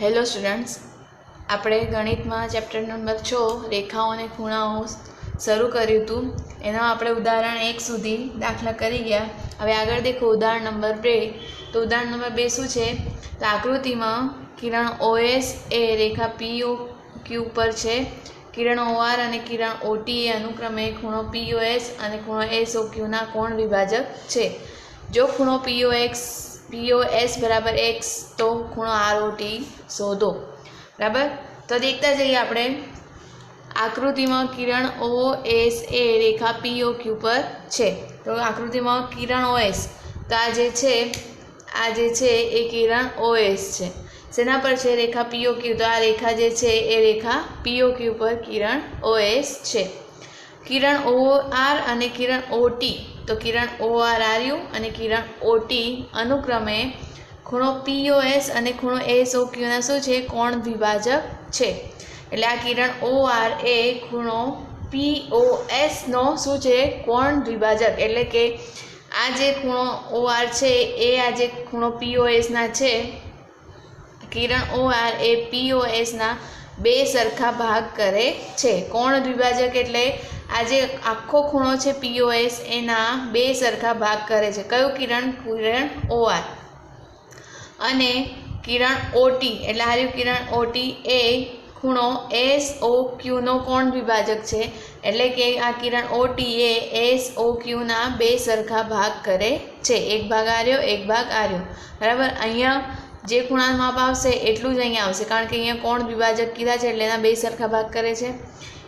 Hello students, આપણે ગણિતમાં chapter number 6 રેખાઓ અને ખૂણાઓ શરૂ કર્યું હતું. એના આપણે ઉદાહરણ 1 સુધી દાખલા કરી ગયા. હવે આગળ દેખો ઉદાહરણ નંબર 2. તો ઉદાહરણ નંબર 2 શું છે? તો આકૃતિમાં કિરણ OS એ રેખા POQ પર છે. કિરણ OR અને કિરણ OT એ અનુક્રમે ખૂણો POS અને ખૂણો SOQના કોણ વિભાજક છે. જો ખૂણો POS બરાબર x તો ખૂણો ROT શોધો. બરાબર, તો દેખતા જઈએ આપણે. આકૃતિમાં કિરણ OS એ રેખા POQ પર છે. તો આકૃતિમાં કિરણ OS, તો આ જે છે એ કિરણ OS છે. શેના પર છે? રેખા POQ. તો આ રેખા જે છે એ રેખા POQ પર કિરણ OS છે. કિરણ OR અને કિરણ OT, તો કિરણ OR આવ્યું અને કિરણ OT અનુક્રમે ખૂણો POS અને ખૂણો SOQના શું છે? કોણ વિભાજક છે. એટલે આ કિરણ OR એ ખૂણો POSનો શું છે? કોણ વિભાજક. એટલે કે આ જે ખૂણો OR છે એ આ જે ખૂણો POSના છે, કિરણ OR એ POSના બે સરખા ભાગ કરે છે. કોણ વિભાજક એટલે આ જે આખો ખૂણો છે POS એના બે સરખા ભાગ કરે છે. કયું કિરણ? કિરણ OR. અને કિરણ OT એટલે હાર્યું કિરણ OT એ ખૂણો SOQનો કોણ વિભાજક છે. એટલે કે આ કિરણ OT એ SOQના બે સરખા ભાગ કરે છે. એક ભાગ આર્યો, એક ભાગ આર્યો. બરાબર, અહીંયા જે ખૂણાનું માપ આવશે એટલું જ અહીંયા આવશે, કારણ કે અહીંયા કોણ વિભાજક કીધા છે એટલે એના બે સરખા ભાગ કરે છે.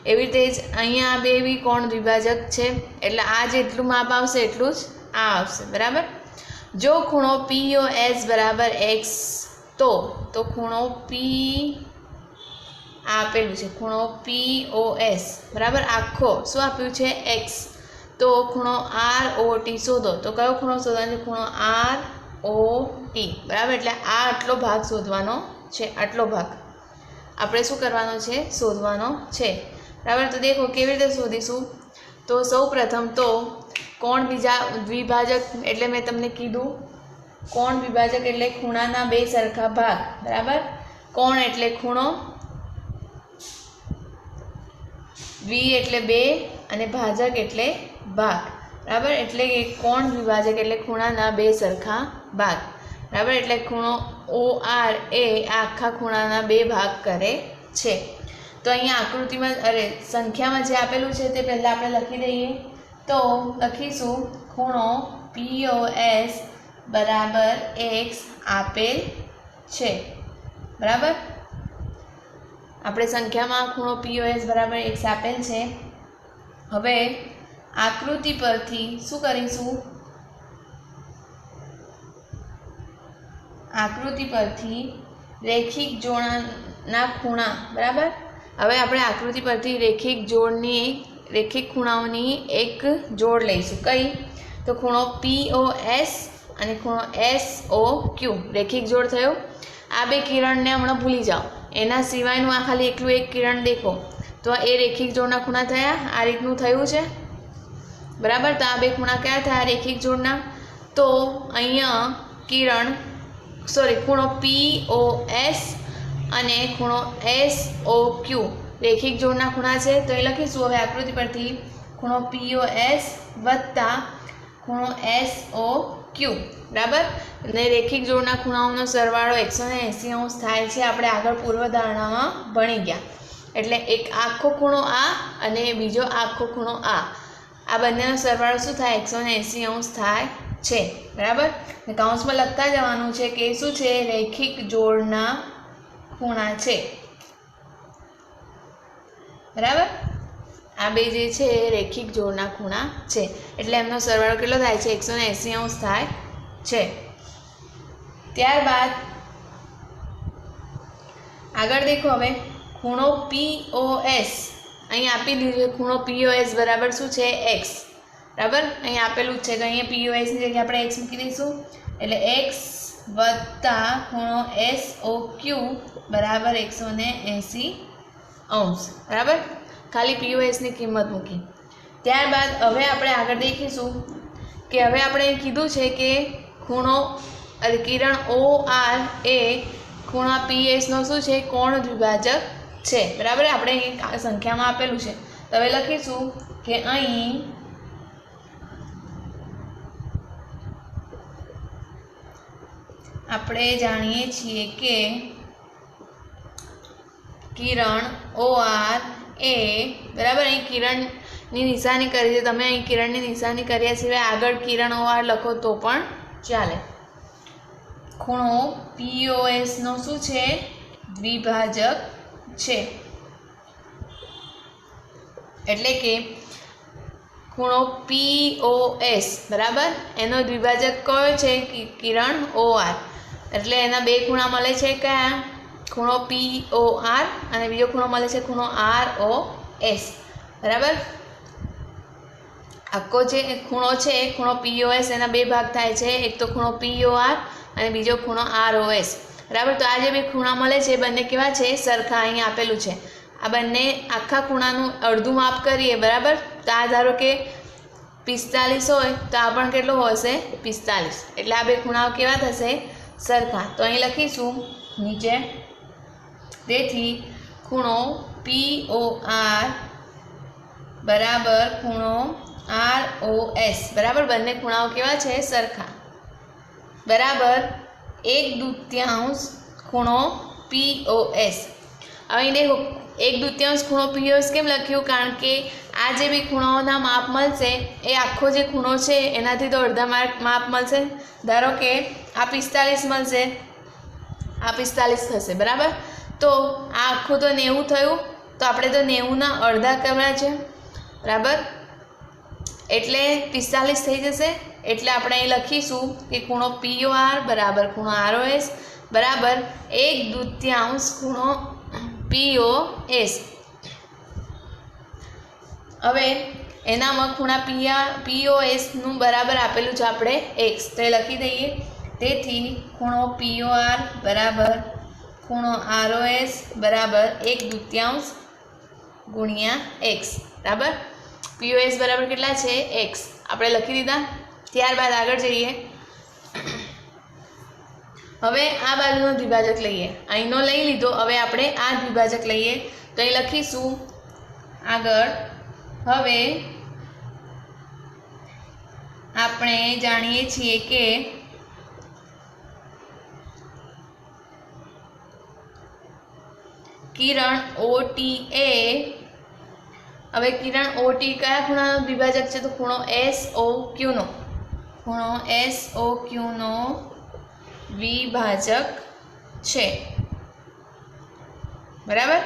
એવી રીતે જ અહીંયા આ બે બી કોણ વિભાજક છે, એટલે આ જેટલું માપ આવશે એટલું જ આ આવશે. બરાબર, જો ખૂણો POS બરાબર x તો ખૂણો P આપેલું છે, ખૂણો POS બરાબર આખો શું આપ્યું છે? x. તો ખૂણો ROT શોધો. તો કયો ખૂણો શોધવાનો છે? ખૂણો ROT. બરાબર, એટલે આ આટલો ભાગ શોધવાનો છે. આટલો ભાગ આપણે શું કરવાનો છે? શોધવાનો છે. બરાબર, તો દેખો કેવી રીતે શોધીશું. તો સૌ પ્રથમ તો કોણ દ્વિભાજક એટલે મેં તમને કીધું, કોણ વિભાજક એટલે ખૂણાના બે સરખા ભાગ. બરાબર, કોણ એટલે ખૂણો, દ્વિ એટલે બે અને ભાજક એટલે ભાગ. બરાબર, એટલે કે કોણ વિભાજક એટલે ખૂણાના બે સરખા ભાગ. બરાબર, એટલે ખૂણો OR એ આખા ખૂણાના બે ભાગ કરે છે. તો અહીંયા આકૃતિમાં સંખ્યામાં જે આપેલું છે તે પહેલાં આપણે લખી દઈએ. તો લખીશું ખૂણો POS બરાબર x આપેલ છે. બરાબર, આપણે સંખ્યામાં ખૂણો POS બરાબર x આપેલ છે. હવે આકૃતિ પરથી શું કરીશું? આકૃતિ પરથી રેખિક જોડના ખૂણા. બરાબર, હવે આપણે આકૃતિ પરથી રેખિક ખૂણાઓની એક જોડ લઈશું. કઈ? તો ખૂણો POS અને ખૂણો SOQ રેખિક જોડ થયો. આ બે કિરણને હમણાં ભૂલી જાઓ, એના સિવાયનું આ ખાલી એકલું એક કિરણ દેખો તો એ રેખિક જોડના ખૂણા થયા. આ રીતનું થયું છે. બરાબર, તો આ બે ખૂણા કયા થયા? રેખિક જોડના. તો અહીંયા ખૂણો POS અને ખૂણો SOQ રેખિક જોડના ખૂણા છે. તો એ લખીશું હવે આકૃતિ પરથી ખૂણો POS વત્તા ખૂણો SOQ. બરાબર, અને રેખિક જોડના ખૂણાઓનો સરવાળો 180 થાય છે. આપણે આગળ પૂર્વધારણામાં ભણી ગયા. એટલે એક આખો ખૂણો આ અને બીજો આખો ખૂણો આ બંનેનો સરવાળો શું થાય? 180 થાય છે. બરાબર, કૌંસમાં લખતા જવાનું છે કે શું છે? રેખિક જોડના ખૂણા છે. બરાબર, આ બે જે છે રેખિક જોડના ખૂણા છે, એટલે એમનો સરવાળો કેટલો થાય છે? 180 થાય છે. ત્યારબાદ આગળ દેખો. હવે ખૂણો POS અહીં આપી દીધું છે. ખૂણો POS બરાબર શું છે? x. બરાબર, અહીં આપેલું જ છે તો અહીંયા POSની જગ્યાએ આપણે x મૂકી દઈશું. એટલે x વત્તા ખૂણો SOQ બરાબર 180. બરાબર, ખાલી POSની કિંમત મૂકી. ત્યારબાદ હવે આપણે આગળ દેખીશું કે હવે આપણે કીધું છે કે ખૂણો કિરણ OR એ ખૂણા PSનો શું છે? કોણ દ્વિભાજક છે, બરાબર. આપણે અહીં સંખ્યામાં આપેલું છે, તો હવે લખીશું કે અહીં આપણે જાણીએ છીએ કે કિરણ OR એ, બરાબર. અહીં કિરણની નિશાની કરી છે, તમે અહીં કિરણની નિશાની કર્યા સિવાય આગળ કિરણ OR લખો તો પણ ચાલે. ખૂણો POSનો શું છે? દ્વિભાજક છે. એટલે કે ખૂણો POS, બરાબર, એનો દ્વિભાજક કયો છે? કિરણ OR. એટલે એના બે ખૂણા મળે છે, કયા? ખૂણો POR અને બીજો ખૂણો મળે છે ખૂણો ROS, બરાબર. આખો જે ખૂણો છે ખૂણો POS એના બે ભાગ થાય છે, એક તો ખૂણો POR અને બીજો ખૂણો ROS, બરાબર. તો આ જે બે ખૂણા મળે છે બંને કેવા છે? સરખા. અહીં આપેલું છે આ બંને આખા ખૂણાનું અડધું માપ કરીએ, બરાબર. તો આ ધારો કે 45 હોય તો આ પણ કેટલો હશે? 45. એટલે આ બે ખૂણાઓ કેવા થશે? સરખા. તો અહીં લખીશું નીચે, તેથી ખૂણો POR બરાબર ખૂણો ROS, બરાબર. બંને ખૂણાઓ કેવા છે? સરખા. બરાબર 1/2 ખૂણો POS. અહીં દેખો 1/2 ખૂણો POS કેમ લખ્યું? કારણ કે આ જે બી ખૂણાઓના માપ મળશે એ આખો જે ખૂણો છે એનાથી તો અડધા માપ મળશે. ધારો કે આ 45 મળશે, આ 45 થશે, બરાબર. તો આ આખું તો 90 થયું, તો આપણે તો 90ના અડધા કરવા છે, બરાબર. એટલે 45 થઈ જશે. એટલે આપણે અહીં લખીશું કે ખૂણો POR બરાબર ખૂણો ROS બરાબર 1/2 ખૂણો POS. હવે એનામાં ખૂણા POSનું બરાબર આપેલું છે આપણે x, તો એ લખી દઈએ. તેથી ખૂણો POR બરાબર ખૂણો ROS બરાબર 1/2 ગુણ્યા x, બરાબર. POS બરાબર કેટલા છે? x. આપણે લખી દીધા. ત્યારબાદ આગળ જઈએ. હવે આ બાજુનો દ્વિભાજક લઈએ. અહીંનો લઈ લીધો, હવે આપણે આ દ્વિભાજક લઈએ. તો અહીં લખીશું આગળ. હવે આપણે જાણીએ છીએ કે કિરણ OT એ, હવે કિરણ OT કયા ખૂણાનો દ્વિભાજક છે? તો ખૂણો SOQ નો, ખૂણો SOQ નો દ્વિભાજક છે, બરાબર.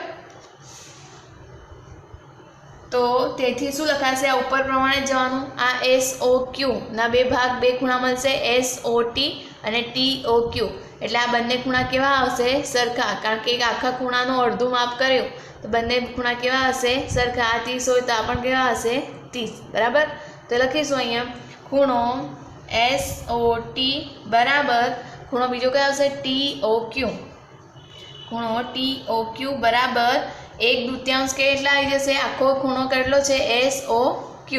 તો તેથી શું લખાશે? આ ઉપર પ્રમાણે જવાનું. આ SOQ ના બે ભાગ, બે ખૂણા મળશે, SOT અને TOQ. એટલે આ બંને ખૂણા કેવા આવશે? સરખા. કારણ કે આખા ખૂણાનું અડધું માપ કર્યું તો બંને ખૂણા કેવા હશે? સરખા. આ 30 હોય તો આ પણ કેવા હશે? 30, બરાબર. તો લખીશું અહીંયા ખૂણો SOT બરાબર ખૂણો બીજો કયો આવશે? TOQ. ખૂણો TOQ બરાબર 1/2 કે એટલા આવી જશે? આખો ખૂણો કેટલો છે? SOQ.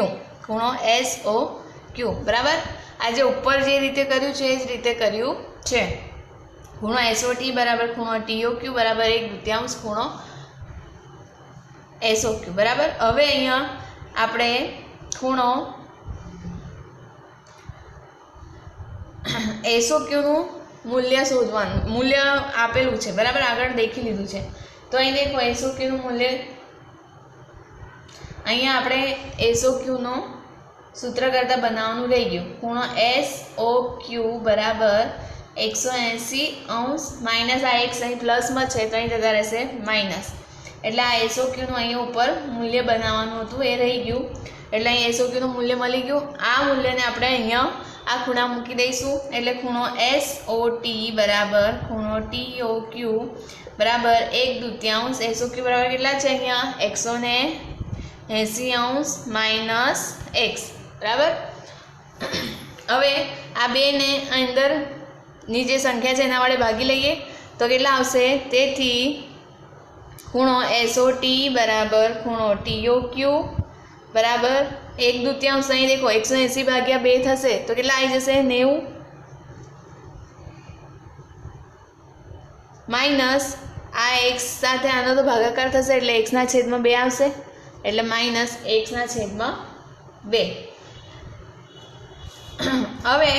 ખૂણો SOQ, બરાબર. આ જે ઉપર જે રીતે કર્યું છે એ જ રીતે કર્યું છે. ખૂણો SOT બરાબર ખૂણો TOQ બરાબર 1/2 ખૂણો SOQ, બરાબર. હવે અહીંયા આપણે ખૂણો SOQનું મૂલ્ય શોધવાનું, મૂલ્ય આપેલું છે, બરાબર. આગળ દેખી લીધું છે. તો અહીં દેખો SOQનું મૂલ્ય, અહીંયા આપણે SOQનું સૂત્ર કરતાં બનાવવાનું રહી ગયું. ખૂણો SOQ બરાબર 180° માઇનસ આ x અહીં પ્લસમાં છે તો અહીં જતા રહેશે માઇનસ. એટલે આ SOQનું અહીંયા ઉપર મૂલ્ય બનાવવાનું હતું એ રહી ગયું. એટલે અહીં SOQનું મૂલ્ય મળી ગયું. આ મૂલ્યને આપણે અહીંયા આ ખૂણા મૂકી દઈશું. એટલે ખૂણો SOT બરાબર ખૂણો TOQ બરાબર 1/2. SOQ બરાબર કેટલા છે? અહીંયા 180° માઇનસ x, બરાબર. હવે આ બેને અંદરની જે સંખ્યા છે એના વડે ભાગી લઈએ તો કેટલા આવશે? તેથી ખૂણો SOT બરાબર ખૂણો TOQ બરાબર 1/2. અહીં દેખો 180/2 થશે તો કેટલા આવી જશે? 90. માઇનસ આ એક્સ સાથે આનો તો ભાગાકાર થશે એટલે એક્સના છેદમાં 2 આવશે એટલે માઇનસ એક્સના છેદમાં 2. હવે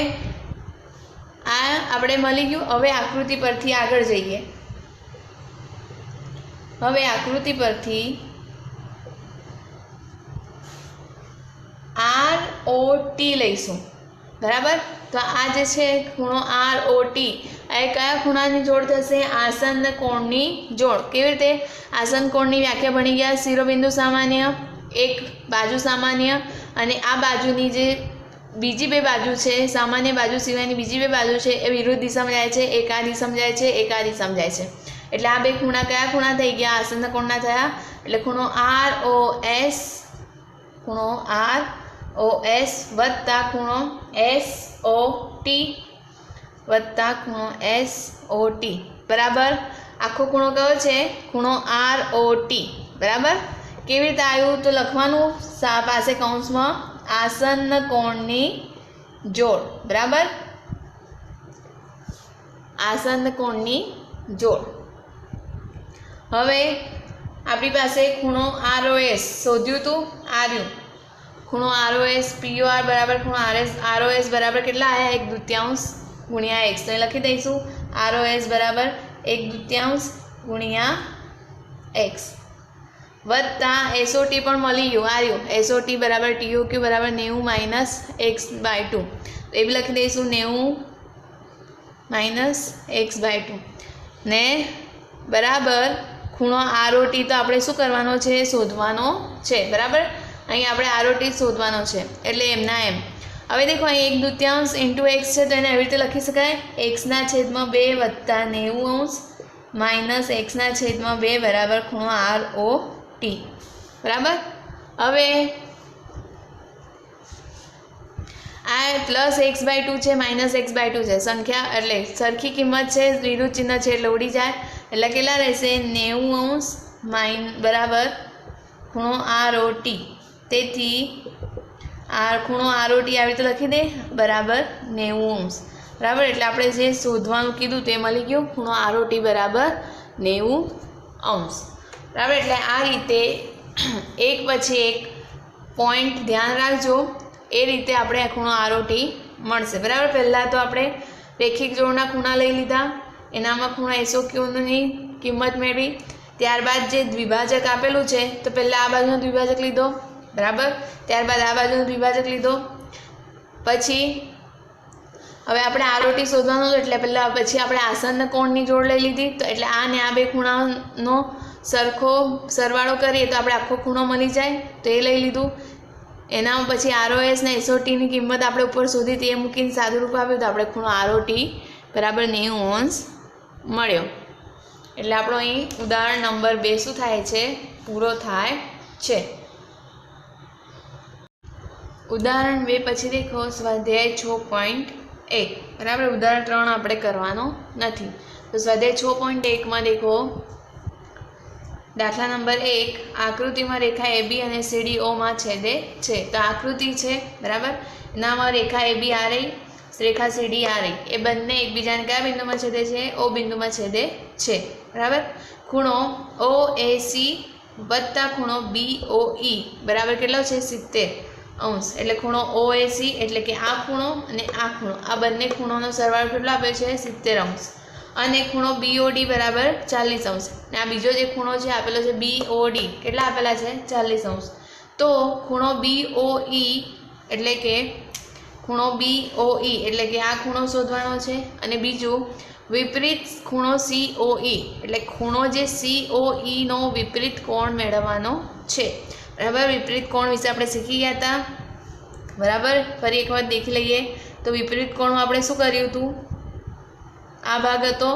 આ આપણે મળી ગયું. હવે આકૃતિ પરથી આગળ જઈએ. હવે આકૃતિ પરથી ROT લઈશું. બરાબર. તો આ જે છે ખૂણો ROT એ કયા ખૂણાની જોડ થશે? આસન્ન કોણની જોડ. કેવી રીતે? આસન્ન કોણની વ્યાખ્યા ભણી ગયા. શિરોબિંદુ સામાન્ય, એક બાજુ સામાન્ય અને આ બાજુની જે બીજી બે બાજુ છે, સામાન્ય બાજુ સિવાયની બીજી બે બાજુ છે એ વિરુદ્ધ દિશામાં જાય છે. એક આ દિશામાં જાય છે, એક આ દિશામાં જાય છે. એટલે આ બે ખૂણા કયા ખૂણા થઈ ગયા? આસન્ન કોણના થયા. એટલે ખૂણો ROS, ખૂણો ROS વત્તા ખૂણો SOT વત્તા ખૂણો SOT. બરાબર. આખો ખૂણો કયો છે? ખૂણો ROT. બરાબર. કેવી રીતે આવ્યું? તો લખવાનું પાસે કૌંસમાં આસન્ન કોણની જોડ. બરાબર. આસન્ન કોણની જોડ. હવે આપણી પાસે ખૂણો ROS શોધ્યું હતું. આર્યું ખૂણો ROS POR બરાબર ખૂણો ROS બરાબર કેટલા આવ્યા? 1/2 ગુણ્યા x. તો લખી દઈશું ROS બરાબર 1/2 ગુણ્યા x વત્તા SOT પણ મળી ગયું. આર્યું SOT બરાબર TOQ બરાબર 90 માઇનસ x/2. એ બી લખી દઈશું 90 માઇનસ x/2 ને બરાબર ખૂણો ROT તો આપણે શું કરવાનો છે? શોધવાનો છે. બરાબર. અહીં આપણે ROT શોધવાનો છે એટલે એમના એમ. હવે દેખો અહીં 1/2 ઇન્ટુ એક્સ છે તો એને એવી રીતે લખી શકાય એક્સના છેદમાં 2 વત્તા 90 માઇનસ એક્સના છેદમાં 2 બરાબર ખૂણો ROT. બરાબર. હવે આ પ્લસ x/2 છે, માઇનસ x/2 છે. સંખ્યા એટલે સરખી કિંમત છે, વિરુદ્ધ ચિહ્ન છે એટલે ઉડી જાય. એટલે કેટલા રહેશે? 90 બરાબર ખૂણો ROT. તેથી આ ખૂણો ROT આવી રીતે લખી દે બરાબર 90. બરાબર. એટલે આપણે જે શોધવાનું કીધું તે મળી ગયું. ખૂણો ROT બરાબર 90. બરાબર. એટલે આ રીતે એક પછી એક પોઈન્ટ ધ્યાન રાખજો. એ રીતે આપણે આ ખૂણો ROT મળશે. બરાબર. પહેલાં તો આપણે રેખિક જોડના ખૂણા લઈ લીધા, એનામાં ખૂણો SOQની કિંમત મેળવી. ત્યારબાદ જે દ્વિભાજક આપેલું છે તો પહેલાં આ બાજુનો દ્વિભાજક લીધો. બરાબર. ત્યારબાદ આ બાજુનો દ્વિભાજક લીધો. પછી હવે આપણે ROT શોધવાનું એટલે પહેલાં પછી આપણે આસન્ન કોણની જોડ લઈ લીધી. તો એટલે આ ને આ બે ખૂણાનો સરખો સરવાળો કરીએ તો આપણે આખો ખૂણો મળી જાય. તો એ લઈ લીધું. એના પછી ROS ને SOTની કિંમત આપણે ઉપર શોધી તે મૂકીને સાદુરૂપ આપ્યું તો આપણે ખૂણો ROT બરાબર 90 મળ્યો. એટલે આપણો અહીં ઉદાહરણ નંબર 2 શું થાય છે? પૂરો થાય છે. ઉદાહરણ 2 પછી દેખો સ્વાધ્યાય 6.1. બરાબર. ઉદાહરણ 3 આપણે કરવાનો નથી. તો સ્વાધ્યાય 6.1માં દેખો દાખલા નંબર 1. આકૃતિમાં રેખા AB અને CD Oમાં છેદે છે. તો આકૃતિ છે. બરાબર. એનામાં રેખા AB આ રહી, રેખા CD આ રહી. એ બંને એકબીજાને કયા બિંદુમાં છેદે છે? O બિંદુમાં છેદે છે. બરાબર. ખૂણો OAC વત્તા ખૂણો BOE બરાબર કેટલો છે? 70°. એટલે ખૂણો OAC એટલે કે આ ખૂણો અને આ ખૂણો, આ બંને ખૂણોનો સરવાળો કેટલો આપ્યો છે? 70°. અને ખૂણો BOD બરાબર 40°. ને આ બીજો જે ખૂણો છે આપેલો છે BOD, કેટલા આપેલા છે? 40°. તો ખૂણો BOE એટલે કે ખૂણો BOE એટલે કે આ ખૂણો શોધવાનો છે. અને બીજું વિપરીત ખૂણો COE એટલે ખૂણો જે COE નો વિપરીત કોણ મેળવવાનો છે. બરાબર. વિપરીત કોણ વિશે આપણે શીખી ગયા હતા. બરાબર. ફરી એક વખત દેખી લઈએ. તો વિપરીત કોણમાં આપણે શું કર્યું હતું? આ ભાગ હતો.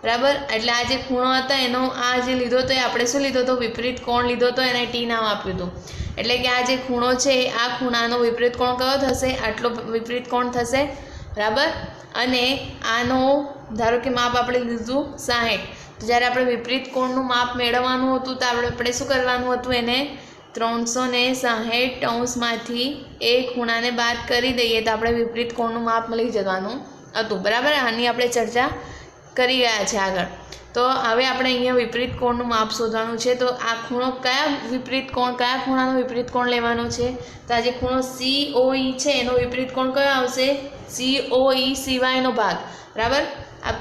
બરાબર. એટલે આ જે ખૂણો હતા એનો આ જે લીધો તો એ આપણે શું લીધો હતો? વિપરીત કોણ લીધો તો એને T નામ આપ્યું હતું. એટલે કે આ જે ખૂણો છે આ ખૂણાનો વિપરીત કોણ કયો થશે? આટલો વિપરીત કોણ થશે. બરાબર. અને આનો ધારો કે માપ આપણે લીધું 60. તો જ્યારે આપણે વિપરીત કોણનું માપ મેળવવાનું હતું તો આપણે શું કરવાનું હતું? એને 360°માંથી એ ખૂણાને બાદ કરી દઈએ તો આપણે વિપરીત કોણનું માપ મળી જવાનું હતું. બરાબર. આની આપણે ચર્ચા કરી ગયા છે આગળ. તો હવે આપણે અહીંયા વિપરીત કોણનું માપ શોધવાનું છે. તો આ ખૂણો કયા ખૂણાનો વિપરીત કોણ લેવાનો છે? તો આ જે ખૂણો COE છે એનો વિપરીત કોણ કયો આવશે? COE સિવાયનો ભાગ. બરાબર, આ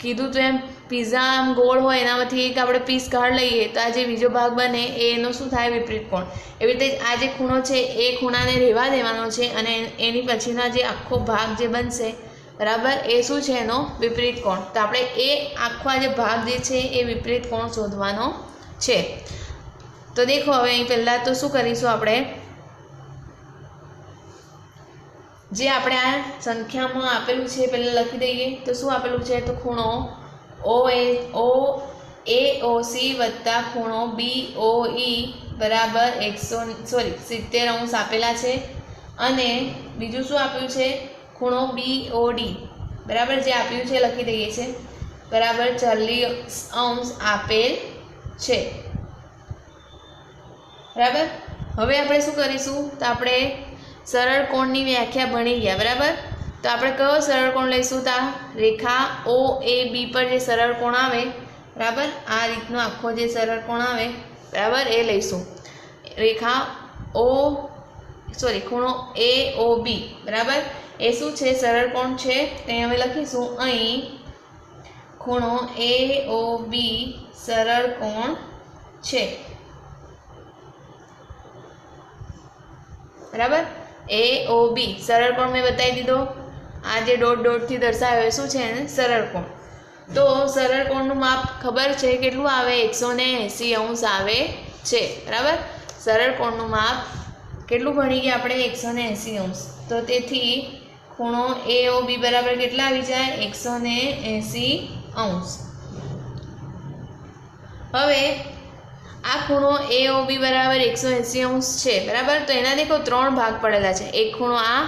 કીધું તો એમ પિઝા આમ ગોળ હોય એનામાંથી એક આપણે પીસ કાઢ લઈએ તો આ જે બીજો ભાગ બને એનો શું થાય? વિપરીત કોણ. એવી રીતે આ જે ખૂણો છે એ ખૂણાને રહેવા દેવાનો છે અને એની પછીના જે આખો ભાગ જે બનશે, બરાબર, એ શું છે? એનો વિપરીત કોણ. તો આપણે એ આખો આ જે ભાગ જે છે એ વિપરીત કોણ શોધવાનો છે. તો દેખો હવે અહીં પહેલાં તો શું કરીશું, આપણે જે આપણે આ સંખ્યામાં આપેલું છે પહેલાં લખી દઈએ. તો શું આપેલું છે? તો ખૂણો AOC વત્તા ખૂણો BOE બરાબર 70° આપેલા છે. અને બીજું શું આપ્યું છે? ખૂણો BOD બરાબર જે આપ્યું છે લખી દઈએ છે બરાબર 40° આપેલ છે. બરાબર, હવે આપણે શું કરીશું? તો આપણે સરળ કોણની વ્યાખ્યા ભણી ગયા. બરાબર, તો આપણે કયો સરળ કોણ લઈશું? તો રેખા OAB પર જે સરળ કોણ આવે, બરાબર, આ રીતનો આખો જે સરળ કોણ આવે, બરાબર, એ લઈશું. રેખા ખૂણો AOB બરાબર, એ શું છે? સરળ કોણ છે. તે હવે લખીશું અહીં ખૂણો AOB સરળ કોણ છે. બરાબર, AOB સરળ કોણ મેં બતાવી દીધો. આ જે ડોટથી દર્શાવ્યો શું છે? એને સરળ કોણ. તો સરળ કોણનું માપ ખબર છે કેટલું આવે? 180° આવે છે. બરાબર, સરળ કોણનું માપ કેટલું ભણી ગયા આપણે? 180°. તો તેથી ખૂણો AOB બરાબર કેટલા આવી જાય? 180°. હવે આ ખૂણો AOB બરાબર 180° છે. બરાબર, તો એના દેખો 3 ભાગ પડેલા છે. એક ખૂણો આ,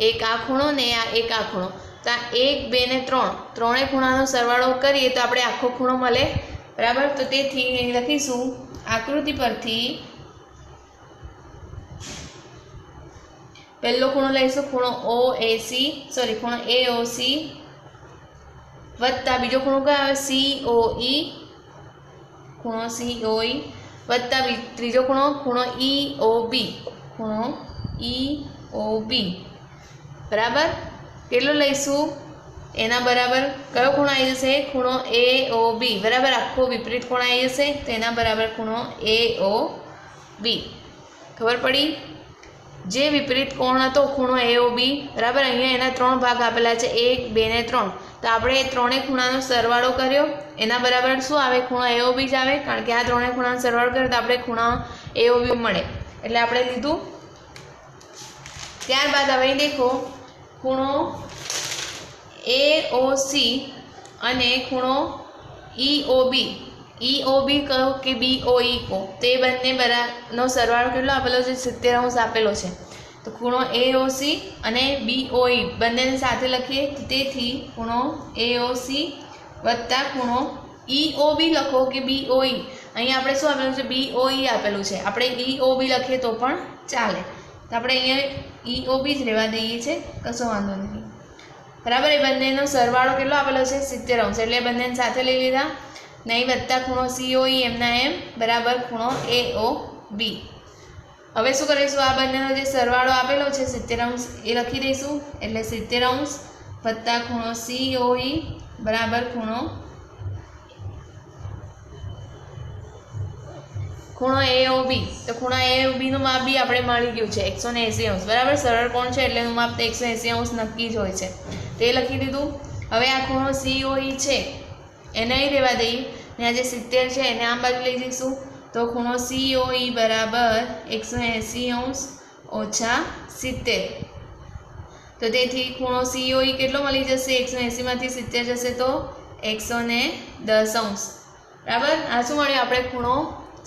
એક આ ખૂણો ને એક આ ખૂણો. તો આ 1, 2 ને 3 ત્રણેય ખૂણાનો સરવાળો કરીએ તો આપણે આખો ખૂણો મળે. બરાબર, તો તેથી અહીં લખીશું આકૃતિ પરથી પહેલો ખૂણો લઈશું ખૂણો ખૂણો AOC વત્તા બીજો ખૂણો કયો આવે? COE ખૂણો COE વત્તા ત્રીજો ખૂણો EOB ખૂણો EOB. બરાબર, કેટલો લઈશું? એના બરાબર કયો ખૂણો આવી જશે? ખૂણો AOB. બરાબર, આખો વિપરીત ખૂણો આવી જશે તો એના બરાબર ખૂણો AOB. ખબર પડી? જે વિપરીત કોણ હતો ખૂણો AOB, બરાબર, અહીંયા એના 3 ભાગ આપેલા છે 1, 2 ને 3. તો આપણે એ ત્રણેય ખૂણાનો સરવાળો કર્યો એના બરાબર શું આવે? ખૂણો AOB જ આવે, કારણ કે આ ત્રણેય ખૂણાનો સરવાળો કર્યો તો આપણે ખૂણો AOB મળે એટલે આપણે લીધું. ત્યારબાદ હવે દેખો ખૂણો AOC અને ખૂણો EOB કહો કે BOE કહો, તે બંને બરાબરનો સરવાળો કેટલો આપેલો છે? 70° આપેલો છે. તો ખૂણો AOC અને BOE બંનેને સાથે લખીએ. તેથી ખૂણો AOC વત્તા ખૂણો EOB લખો કે BOE. અહીં આપણે શું આપેલું છે? BOE આપેલું છે. આપણે EOB લખીએ તો પણ ચાલે. તો આપણે અહીંયા EOB જ રહેવા દઈએ છીએ, કશો વાંધો નથી. બરાબર, એ બંનેનો સરવાળો કેટલો આપેલો છે? 70° એટલે બંનેને સાથે લઈ લીધા. નહીં વત્તા ખૂણો COE એમના એમ બરાબર ખૂણો AOB. હવે શું કરીશું? આ બંનેનો જે સરવાળો આપેલો છે 70° એ લખી દઈશું. એટલે 70° વત્તા ખૂણો COE બરાબર ખૂણો AOB. તો ખૂણો AOB નું માપ બી આપણે મળી ગયું છે 180°. બરાબર, સરળ કોણ છે એટલે એનું માપ તો 180° નક્કી જ હોય છે. તે લખી દીધું. હવે આ ખૂણો COE છે એને અહીં રહેવા દઈએ ને આ જે 70 છે એને આમ બાજુ લઈ જઈશું. તો ખૂણો COE બરાબર 180° ઓછા 70. તો તેથી ખૂણો COE કેટલો મળી જશે? 180 માંથી 70 જશે તો 110°. બરાબર, આ શું મળ્યું આપણે? ખૂણો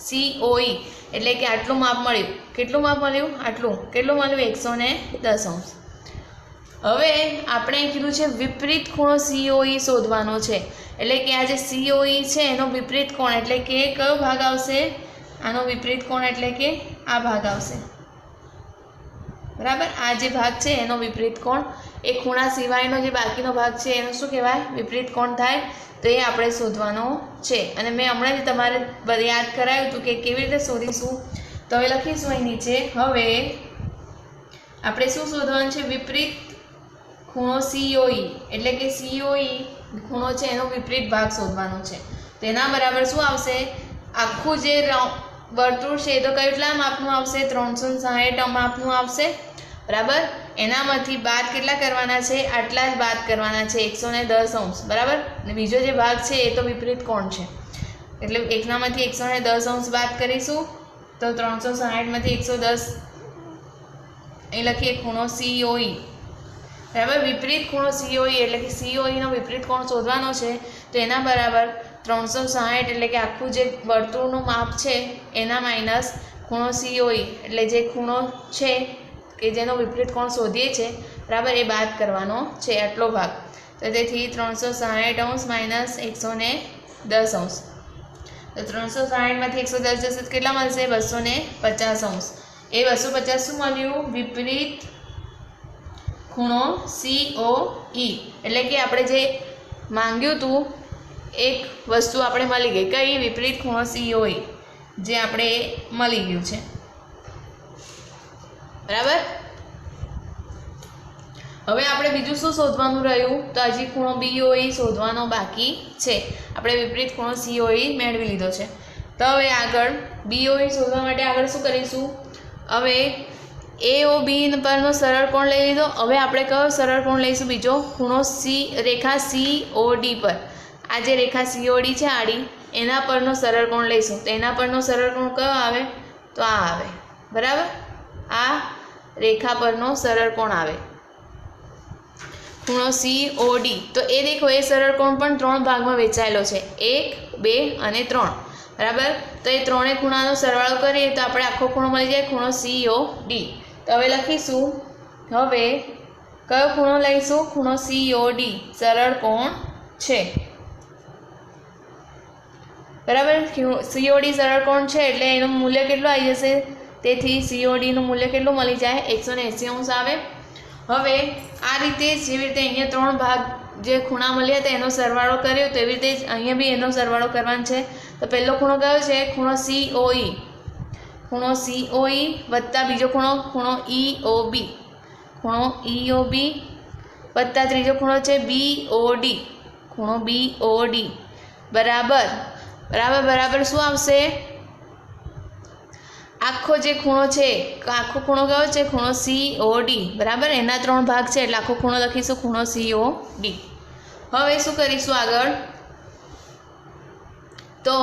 COE એટલે કે આટલું માપ મળ્યું. કેટલું માપ મળ્યું? આટલું. કેટલું મળ્યું? 110°. હવે આપણે કીધું છે વિપરીત ખૂણો COE શોધવાનો છે. એટલે કે આ જે COE છે એનો વિપરીત કોણ એટલે કે કયો ભાગ આવશે? આનો વિપરીત કોણ એટલે કે આ ભાગ આવશે. બરાબર, આ જે ભાગ છે એનો વિપરીત કોણ એ ખૂણા સિવાયનો જે બાકીનો ભાગ છે એનો શું કહેવાય? વિપરીત કોણ થાય. તો એ આપણે શોધવાનો છે. અને મેં હમણાં જ તમારે યાદ કરાવ્યું હતું કે કેવી રીતે શોધીશું. તો હવે લખીશું અહીં નીચે. હવે આપણે શું શોધવાનું છે? વિપરીત ખૂણો COE, એટલે કે COE ખૂણો છે એનો વિપરીત ભાગ શોધવાનો છે. તેના બરાબર શું આવશે? આખું જે વર્તુળ છે એ તો કેટલા માપનું આવશે? 360 માપનું આવશે, બરાબર. એનામાંથી બાદ કેટલા કરવાના છે? આટલા જ બાદ કરવાના છે, 110°, બરાબર. અને બીજો જે ભાગ છે એ તો વિપરીત કોણ છે, એટલે એકનામાંથી 110° બાદ કરીશું તો 360માંથી 110 અહીં લખીએ ખૂણો COE, બરાબર. વિપરીત ખૂણો COE એટલે કે COE નો વિપરીત કોણ શોધવાનો છે. તો એના બરાબર 360 એટલે કે આખું જે વર્તુળનું માપ છે એના માઇનસ ખૂણો COE એટલે જે ખૂણો છે કે જેનો વિપરીત કોણ શોધીએ છે, બરાબર, એ બાદ કરવાનો છે આટલો ભાગ. તો તેથી 360° માઇનસ 110°. તો 360માંથી 110 જશે તો કેટલા મળશે? 250°. એ 250 શું મળ્યું? વિપરીત ખૂણો COE. એટલે કે આપણે જે માંગ્યું હતું એક વસ્તુ આપણે મળી ગઈ. કઈ? વિપરીત ખૂણો COE, જે આપણે મળી ગયું છે, બરાબર. હવે આપણે બીજું શું શોધવાનું રહ્યું? તો હજી ખૂણો BOE શોધવાનો બાકી છે. આપણે વિપરીત ખૂણો COE મેળવી લીધો છે. તો હવે આગળ BOE શોધવા માટે આગળ શું કરીશું? હવે AOB પરનો સરળ કોણ લઈ લીધો. હવે આપણે કયો સરળ કોણ લઈશું? બીજો ખૂણો રેખા COD પર. આ જે રેખા COD છે આડી, એના પરનો સરળ કોણ લઈશું. તો એના પરનો સરળ કોણ કયો આવે? તો આ આવે, બરાબર. આ રેખા પરનો સરળ કોણ આવે ખૂણો COD. તો એ દેખો, એ સરળ કોણ પણ 3 ભાગમાં વહેંચાયેલો છે, 1, 2 અને 3, બરાબર. તો એ ત્રણેય ખૂણાનો સરવાળો કરીએ તો આપણે આખો ખૂણો મળી જાય, ખૂણો COD. તો હવે લખીશું. હવે કયો ખૂણો લઈશું? ખૂણો COD સરળ કોણ છે, બરાબર. COD સરળ કોણ છે એટલે એનું મૂલ્ય કેટલું આવી જશે? તેથી COD નું મૂલ્ય કેટલું મળી જાય? 180° આવે. હવે આ રીતે જેવી રીતે અહીંયા 3 ભાગ જે ખૂણા મળ્યા હતા એનો સરવાળો કર્યો, તેવી રીતે જ અહીંયા બી એનો સરવાળો કરવાનો છે. તો પહેલો ખૂણો કયો છે? ખૂણો COE. ખૂણો COE વત્તા બીજો ખૂણો EOB. ખૂણો EOB વત્તા ત્રીજો ખૂણો છે BOD. ખૂણો BOD બરાબર બરાબર શું આવશે? આખો જે ખૂણો છે, આખો ખૂણો કયો છે? ખૂણો COD, બરાબર. એના 3 ભાગ છે એટલે આખો ખૂણો લખીશું ખૂણો COD. હવે શું કરીશું આગળ? તો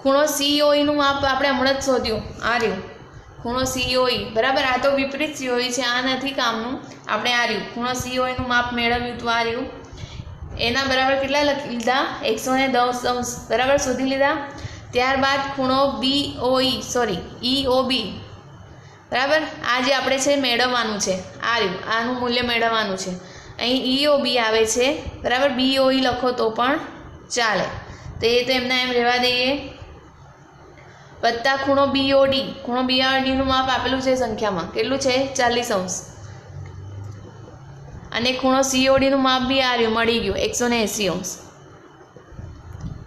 ખૂણો COE નું માપ આપણે હમણાં જ શોધ્યું, આ રહ્યું ખૂણો COE, બરાબર. આ તો વિપરીત COE છે, આ નથી કામનું. આપણે આ રહ્યું ખૂણો COE નું માપ મેળવ્યું હતું, આ રહ્યું. એના બરાબર કેટલા લીધા? 110°, બરાબર, શોધી લીધા. ત્યારબાદ ખૂણો EOB, બરાબર. આ જે આપણે છે મેળવવાનું છે, આ રહ્યું, આનું મૂલ્ય મેળવવાનું છે. અહીં EOB આવે છે, બરાબર. BOE લખો તો પણ ચાલે, તો એ તો એમના એમ રહેવા દઈએ. વત્તા ખૂણો BOD. ખૂણો BOD નું માપ આપેલું છે સંખ્યામાં, કેટલું છે? 40°. અને ખૂણો COD નું માપ બી આ રહ્યું, મળી ગયું 180°,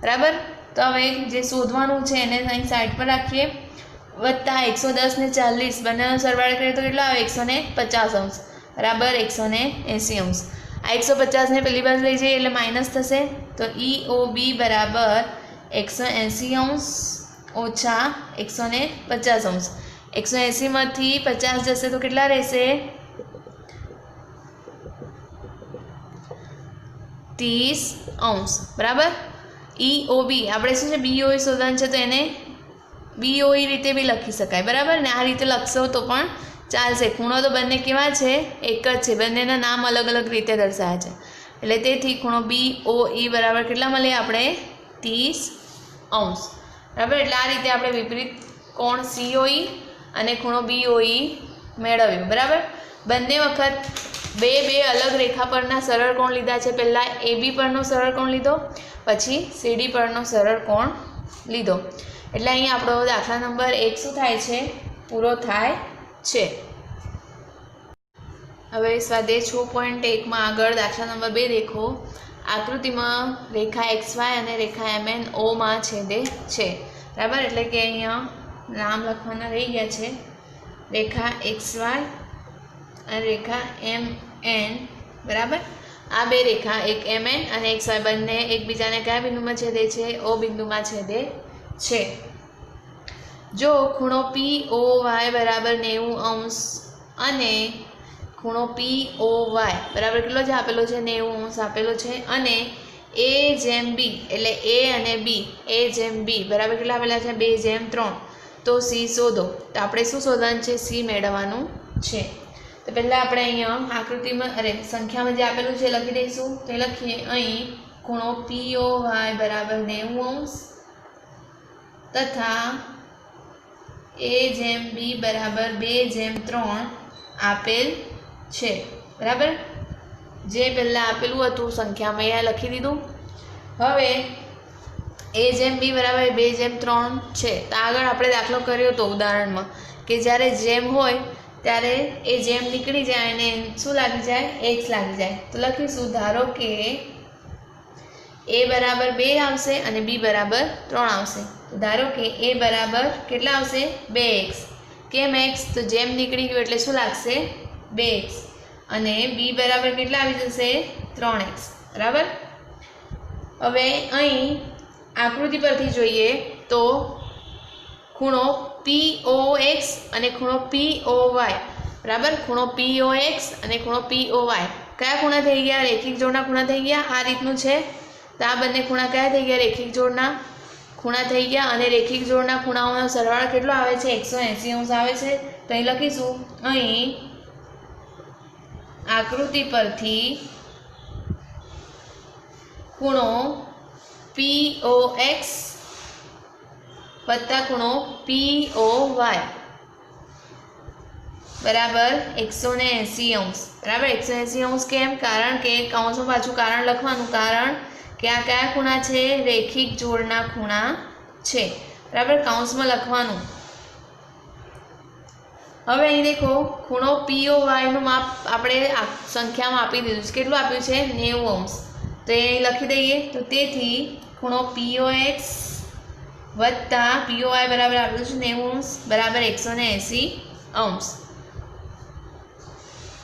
બરાબર. તો હવે જે શોધવાનું છે એને અહીં સાઈડ પર રાખીએ. વત્તા 110 ને 40 બંનેનો સરવાળો કરીએ તો કેટલો આવે? 150°, બરાબર, 180°. આ 150 ને પેલી બાજુ લઈ જઈએ એટલે માઇનસ થશે. તો EOB બરાબર 180° ઓછા 150°. 180માંથી 50 જશે તો કેટલા રહેશે? 30°, બરાબર. EOB આપણે શું છે? BOE શોધવાનું છે, તો એને BOE રીતે બી લખી શકાય, બરાબર. ને આ રીતે લખશો તો પણ ચાલશે. ખૂણો તો બંને કેવા છે? એક જ છે, બંનેના નામ અલગ અલગ રીતે દર્શાવ્યા છે. એટલે તેથી ખૂણો BOE બરાબર કેટલા મળે આપણે? 30°, બરાબર. એટલે આ રીતે આપણે વિપરીત કોણ COE અને ખૂણો BOE મેળવ્યું, બરાબર. બંને વખત બે અલગ રેખા પરના સરળ કોણ લીધા છે. પહેલાં AB પરનો સરળ કોણ લીધો, પછી CD પરનો સરળ કોણ લીધો. એટલે અહીં આપણો દાખલા નંબર 1 શું થાય છે? પૂરો થાય છે. હવે સ્વાધ્યાય 6.1 માં આગળ દાખલા નંબર 2 દેખો। આકૃતિમાં રેખા XY અને રેખા MNO માં છેદે છે, બરાબર। એટલે કે અહીંયા નામ લખવાના રહી ગયા છે, રેખા XY અને રેખા MN, બરાબર। આ બે રેખા એક MN અને XY બંને એકબીજાને કયા બિંદુમાં છેદે છે? O બિંદુમાં છેદે છે। જો ખૂણો POY બરાબર 90° અને ખૂણો POY બરાબર કેટલો છે આપેલો છે? 90° આપેલો છે। અને A/B એટલે A અને B, A/B બરાબર કેટલા આપેલા છે? 2/3। તો C શોધો। તો આપણે શું શોધવાનું છે? C મેળવવાનું છે। તો પહેલાં આપણે અહીંયા આકૃતિમાં સંખ્યામાં જે આપેલું છે લખી દઈશું। તો લખીએ અહીં ખૂણો POY બરાબર 90° તથા A/B બરાબર 2/3 આપેલ છે, બરાબર। જે પહેલાં આપેલું હતું સંખ્યામાં એ લખી દીધું। હવે A/B બરાબર 2/3 છે। તો આગળ આપણે દાખલો કર્યો હતો ઉદાહરણમાં કે જ્યારે જેમ હોય ત્યારે એ જેમ નીકળી જાય અને શું લાગી જાય? X લાગી જાય। તો લખીશું, ધારો કે A બરાબર 2 આવશે અને B બરાબર 3 આવશે। તો ધારો કે A બરાબર કેટલા આવશે? 2x। કેમ x? તો જેમ નીકળી ગયું એટલે શું લાગશે? 2x। અને B બરાબર કેટલા આવી જશે? 3x, બરાબર। હવે અહીં આકૃતિ પરથી જોઈએ તો ખૂણો POX અને ખૂણો POY, બરાબર। ખૂણો POX અને ખૂણો POY કયા ખૂણા થઈ ગયા? રેખિક જોડના ખૂણા થઈ ગયા। આ રીતનું છે। તો આ બંને ખૂણા કયા થઈ ગયા? રેખિક જોડના ખૂણા થઈ ગયા। અને રેખિક જોડના ખૂણાઓનો સરવાળો કેટલો આવે છે? 180° આવે છે। તો અહીં લખીશું, અહીં આકૃતિ પરથી ખૂણો POX વત્તા ખૂણો POY બરાબર 180°, બરાબર। 180° કેમ? કારણ કે કૌંસમાં પાછું કારણ લખવાનું, કારણ કે આ કયા ખૂણા છે? રેખિક જોડના ખૂણા છે, બરાબર। કૌંસમાં લખવાનું। હવે અહીં દેખો ખૂણો POY નું માપ આપણે સંખ્યામાં આપી દીધું છે। કેટલું આપ્યું છે? 90°। તો એ લખી દઈએ। તો તેથી ખૂણો POX વત્તા POY બરાબર આપ્યું છે 90° બરાબર 180°।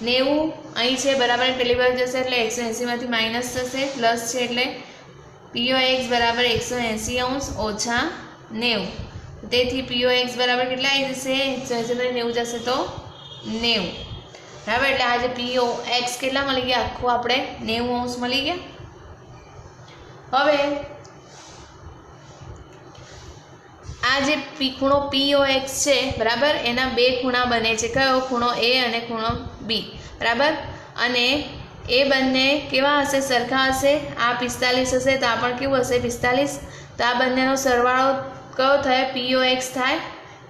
90 અહીં છે બરાબર પહેલી બાજુ જશે એટલે 180 માંથી માઇનસ થશે, પ્લસ છે એટલે POX બરાબર 180° ઓછા 90। તેથી POX બરાબર કેટલા આવી જશે? 180 માંથી 90 જશે તો 90, બરાબર। એટલે આ જે POX કેટલા મળી ગયા? આખું આપણે 90° મળી ગયા। હવે આ જે ખૂણો POX છે, બરાબર, એના બે ખૂણા બને છે। કયો? ખૂણો A અને ખૂણો B, બરાબર। અને એ બંને કેવા હશે? સરખા હશે। આ 45 હશે તો આ પણ કેવું હશે? 45। તો આ બંનેનો સરવાળો કયો થાય? POX થાય।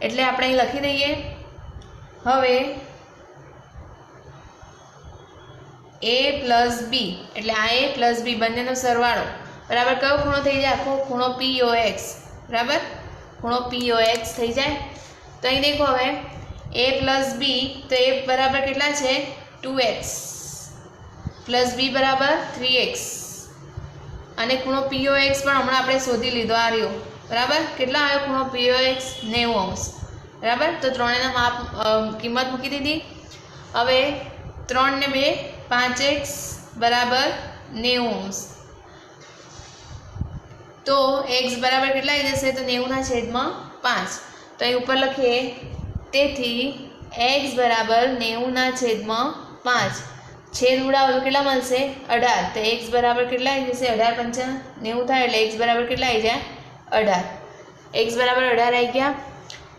એટલે આપણે અહીં લખી દઈએ। હવે A પ્લસ B એટલે આ A પ્લસ B બંનેનો સરવાળો બરાબર કયો ખૂણો થઈ જાય? આખો ખૂણો POX, બરાબર। ખૂણો POX થઈ જાય। તો અહીં દેખો હવે A પ્લસ B, તો A બરાબર કેટલા છે? 2x પ્લસ B બરાબર 3x અને ખૂણો POX પણ હમણાં આપણે શોધી લીધો, આ રહ્યો, બરાબર। કેટલા આવ્યો ખૂણો POX? 90°, બરાબર। તો ત્રણેયના માપ કિંમત મૂકી દીધી। હવે 3 ને 2 5x બરાબર 90°। તો x બરાબર કેટલા આવી જશે? તો 90/5। તો અહીં ઉપર લખીએ, તેથી x બરાબર 90/5। છેદ ઉડાવો તો કેટલા મળશે? 18। તો x બરાબર કેટલા આવી જશે? 18 × 90 થાય એટલે x બરાબર કેટલા આવી જાય? 18। x બરાબર 18 આવી ગયા।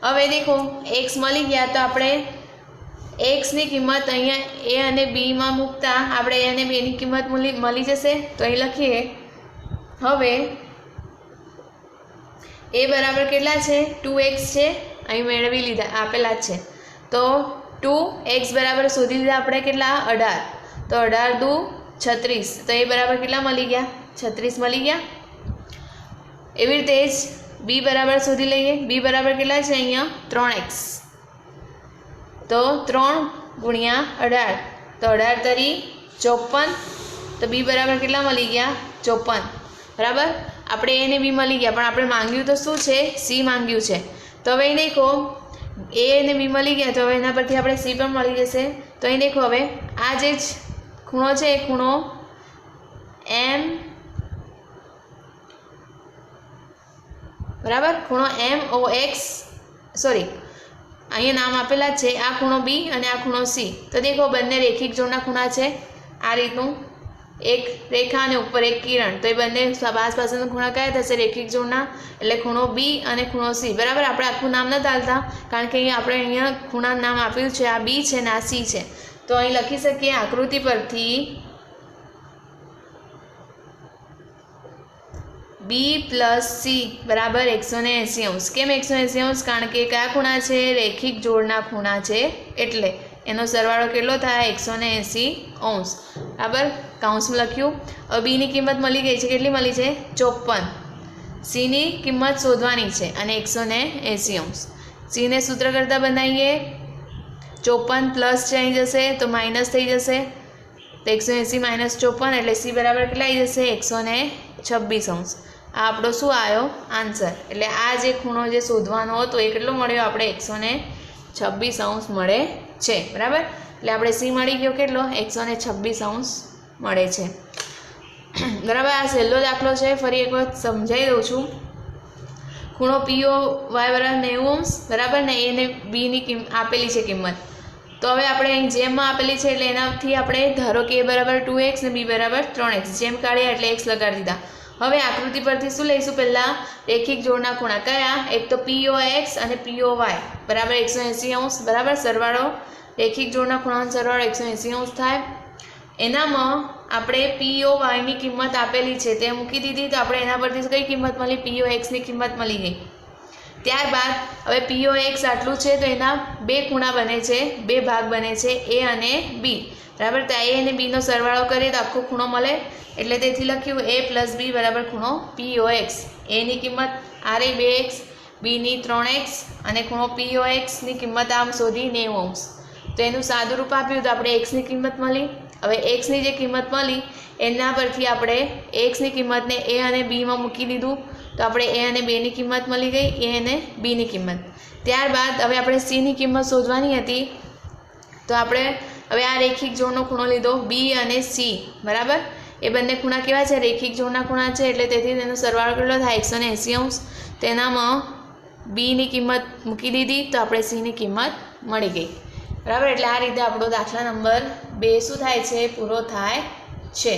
હવે દેખો x મળી ગયા તો આપણે x ની કિંમત અહીંયા A અને B માં મૂકતા આપણે A અને B ની કિંમત મળી જશે। તો અહીં લખીએ, હવે A બરાબર કેટલા છે? 2x છે, અહીં મેળવી લીધા, આપેલા જ છે। તો 2x બરાબર શોધી લીધા આપણે કેટલા? 18। તો 18 દુ 36। તો A બરાબર કેટલા મળી ગયા? 36 મળી ગયા। એવી રીતે જ B બરાબર શોધી લઈએ। B બરાબર કેટલા છે? અહીંયા 3x। તો 3 × 18 તો 18 તરી 54, તો બી બરાબર કેટલા મળી ગયા? 54 બરાબર. આપણે એ ને બી મળી ગયા, પણ આપણે માંગ્યું તો શું છે? સી માંગ્યું છે. તો હવે અહીં દેખો એ ને બી મળી ગયા, તો હવે એના પરથી આપણે સી પણ મળી જશે. તો અહીં દેખો હવે આ જે ખૂણો છે એ ખૂણો એમ બરાબર, ખૂણો MOX, સોરી અહીંયા નામ આપેલા જ છે, આ ખૂણો બી અને આ ખૂણો સી. તો દેખો બંને રેખિક જોડના ખૂણા છે. આ રીતનું એક રેખા અને ઉપર એક કિરણ, તો એ બંને આસપાસના ખૂણા કયા થશે? રેખિક જોડના. એટલે ખૂણો બી અને ખૂણો સી બરાબર. આપણે આખું નામ નથી ચાલતા, કારણ કે અહીંયા ખૂણાનું નામ આપ્યું છે, આ બી છે ને આ સી છે. તો અહીં લખી શકીએ આકૃતિ પરથી બી પ્લસ સી બરાબર 180°. કેમ 180°? કારણ કે કયા ખૂણા છે? રેખિક જોડના ખૂણા છે, એટલે એનો સરવાળો કેટલો થાય? 180°. બરાબર, કાઉન્સમાં લખ્યું. હવે બીની કિંમત મળી ગઈ છે, કેટલી મળી છે? 54. સીની કિંમત શોધવાની છે અને 180°. સીને સૂત્ર કરતાં બનાવીએ, 54 પ્લસ છે અહીં જશે તો માઇનસ થઈ જશે, તો 180 માઇનસ 54 એટલે સી બરાબર કેટલા આવી જશે? 126°. આ આપણો શું આવ્યો? આન્સર. એટલે આ જે ખૂણો જે શોધવાનો હતો એ કેટલો મળ્યો? આપણે 126° મળે છે બરાબર. એટલે આપણે સી મળી ગયો કેટલો? 126° મળે છે બરાબર. આ છેલ્લો દાખલો છે, ફરી એક વખત સમજાવી દઉં છું. ખૂણો POY બરાબર 90° બરાબર ને, એને બીની આપેલી છે કિંમત. તો હવે આપણે અહીં જેમમાં આપેલી છે એટલે એનાથી આપણે ધારો કે એ બરાબર 2x ને બી બરાબર 3x, જેમ કાઢ્યા એટલે x લગાડી દીધા. હવે આકૃતિ પરથી શું લઈશું? પહેલાં રેખિક જોડના ખૂણા કયા? એક તો POX અને POY બરાબર 180° બરાબર. સરવાળો રેખિક જોડના ખૂણાનો સરવાળો 180° થાય. એનામાં આપણે POYની કિંમત આપેલી છે તે મૂકી દીધી, તો આપણે એના પરથી કઈ કિંમત મળી? POXની કિંમત મળી ગઈ. ત્યારબાદ હવે POX આટલું છે તો એના બે ખૂણા બને છે, બે ભાગ બને છે, A અને B બરાબર. તો A અને Bનો સરવાળો કરીએ તો આખો ખૂણો મળે, એટલે તેથી લખ્યું A પ્લસ B બરાબર ખૂણો POX. એની કિંમત આ રહી 2x, બીની 3x અને ખૂણો POXની કિંમત આમ શોધી 90°. તો એનું સાદું રૂપ આપ્યું તો આપણે xની કિંમત મળી. હવે xની જે કિંમત મળી એના પરથી આપણે xની કિંમતને A અને Bમાં મૂકી દીધું, તો આપણે A અને Bની કિંમત મળી ગઈ, A અને Bની કિંમત. ત્યારબાદ હવે આપણે Cની કિંમત શોધવાની હતી, તો આપણે હવે આ રેખિક જોડનો ખૂણો લીધો B અને C બરાબર. એ બંને ખૂણા કેવા છે? રેખિક જોડના ખૂણા છે, એટલે તેથી તેનો સરવાળો કેટલો થાય? 180°. તેનામાં બીની કિંમત મૂકી દીધી તો આપણે Cની કિંમત મળી ગઈ બરાબર. એટલે આ રીતે આપણો દાખલા નંબર 2 શું થાય છે? પૂરો થાય છે.